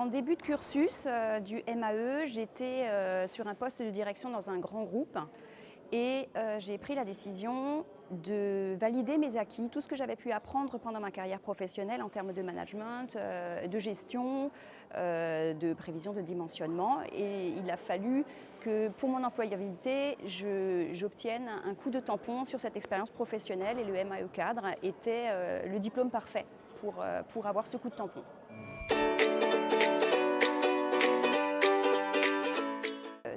en début de cursus du MAE, j'étais sur un poste de direction dans un grand groupe et j'ai pris la décision de valider mes acquis, tout ce que j'avais pu apprendre pendant ma carrière professionnelle en termes de management, de gestion, de prévision de dimensionnement. Et il a fallu que pour mon employabilité, j'obtienne un coup de tampon sur cette expérience professionnelle et le MAE cadre était le diplôme parfait pour avoir ce coup de tampon.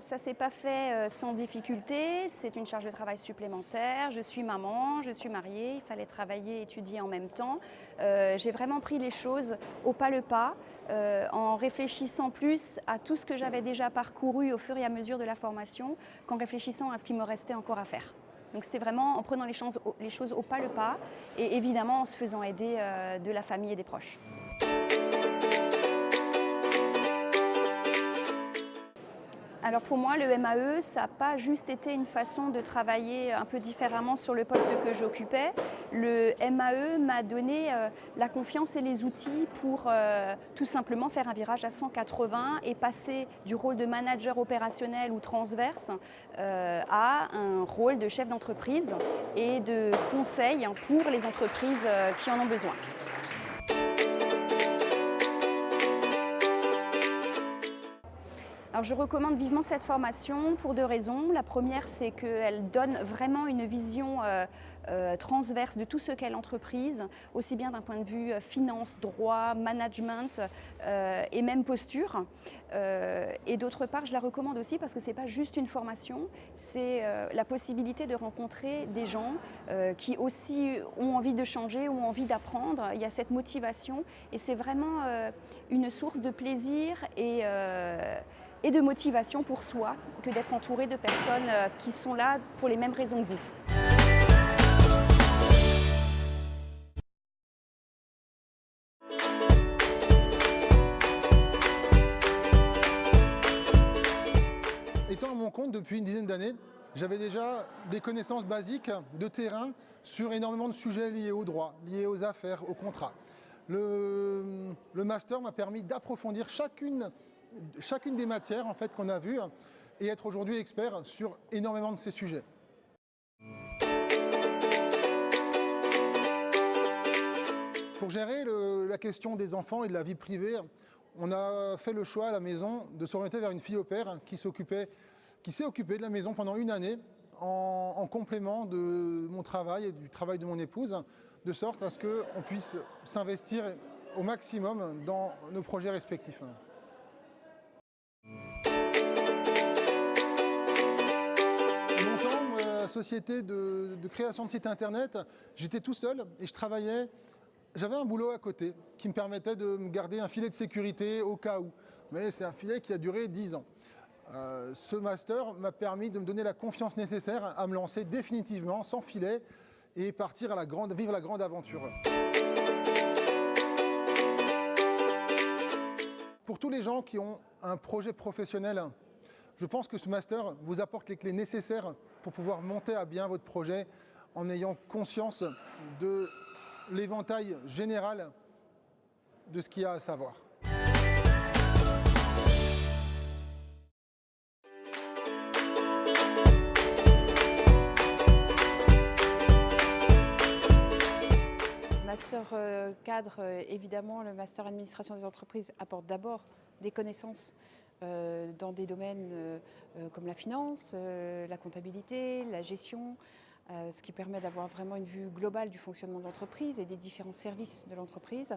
Ça ne s'est pas fait sans difficulté, c'est une charge de travail supplémentaire. Je suis maman, je suis mariée, il fallait travailler et étudier en même temps. J'ai vraiment pris les choses au pas le pas, en réfléchissant plus à tout ce que j'avais déjà parcouru au fur et à mesure de la formation qu'en réfléchissant à ce qui me restait encore à faire. Donc c'était vraiment en prenant les choses au pas le pas et évidemment en se faisant aider de la famille et des proches. Alors pour moi, le MAE, ça n'a pas juste été une façon de travailler un peu différemment sur le poste que j'occupais. Le MAE m'a donné la confiance et les outils pour tout simplement faire un virage à 180 et passer du rôle de manager opérationnel ou transverse à un rôle de chef d'entreprise et de conseil pour les entreprises qui en ont besoin. Alors je recommande vivement cette formation pour deux raisons. La première, c'est qu'elle donne vraiment une vision transverse de tout ce qu'est l'entreprise, aussi bien d'un point de vue finance, droit, management et même posture. Et d'autre part, je la recommande aussi parce que ce n'est pas juste une formation, c'est la possibilité de rencontrer des gens qui aussi ont envie de changer, ont envie d'apprendre. Il y a cette motivation et c'est vraiment une source de plaisir et de motivation pour soi que d'être entouré de personnes qui sont là pour les mêmes raisons que vous. Étant à mon compte depuis une dizaine d'années, j'avais déjà des connaissances basiques de terrain sur énormément de sujets liés au droit, liés aux affaires, aux contrats. Le master m'a permis d'approfondir chacune des matières en fait, qu'on a vues et être aujourd'hui expert sur énormément de ces sujets. Pour gérer la question des enfants et de la vie privée, on a fait le choix à la maison de s'orienter vers une fille au pair qui s'est occupée de la maison pendant une année en complément de mon travail et du travail de mon épouse, de sorte à ce qu'on puisse s'investir au maximum dans nos projets respectifs. Longtemps, ma société de création de sites internet, j'étais tout seul et j'avais un boulot à côté qui me permettait de me garder un filet de sécurité au cas où. Mais c'est un filet qui a duré 10 ans. Ce master m'a permis de me donner la confiance nécessaire à me lancer définitivement, sans filet, et partir à vivre la grande aventure. Pour tous les gens qui ont un projet professionnel, je pense que ce master vous apporte les clés nécessaires pour pouvoir monter à bien votre projet en ayant conscience de l'éventail général de ce qu'il y a à savoir. Master cadre, évidemment, le master administration des entreprises apporte d'abord des connaissances dans des domaines comme la finance, la comptabilité, la gestion, ce qui permet d'avoir vraiment une vue globale du fonctionnement de l'entreprise et des différents services de l'entreprise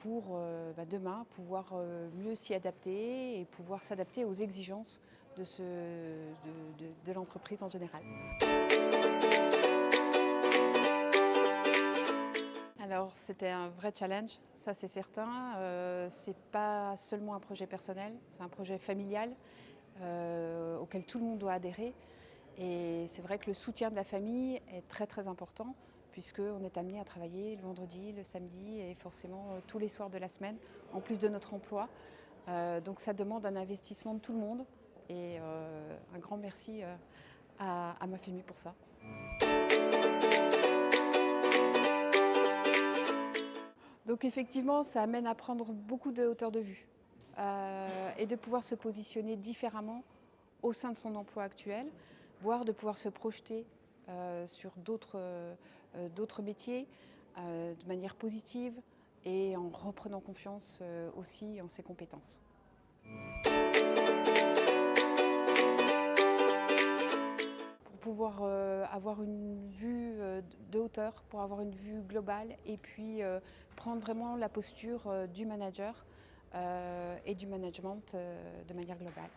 pour demain pouvoir mieux s'y adapter et pouvoir s'adapter aux exigences de l'entreprise en général. Alors c'était un vrai challenge, ça c'est certain. C'est pas seulement un projet personnel, c'est un projet familial auquel tout le monde doit adhérer. Et c'est vrai que le soutien de la famille est très très important puisqu'on est amené à travailler le vendredi, le samedi et forcément tous les soirs de la semaine, en plus de notre emploi. Donc ça demande un investissement de tout le monde et un grand merci à ma famille pour ça. Donc effectivement, ça amène à prendre beaucoup de hauteur de vue. et de pouvoir se positionner différemment au sein de son emploi actuel, voire de pouvoir se projeter sur d'autres métiers de manière positive et en reprenant confiance aussi en ses compétences. Pour pouvoir avoir une vue de hauteur, pour avoir une vue globale et puis prendre vraiment la posture du manager et du management de manière globale.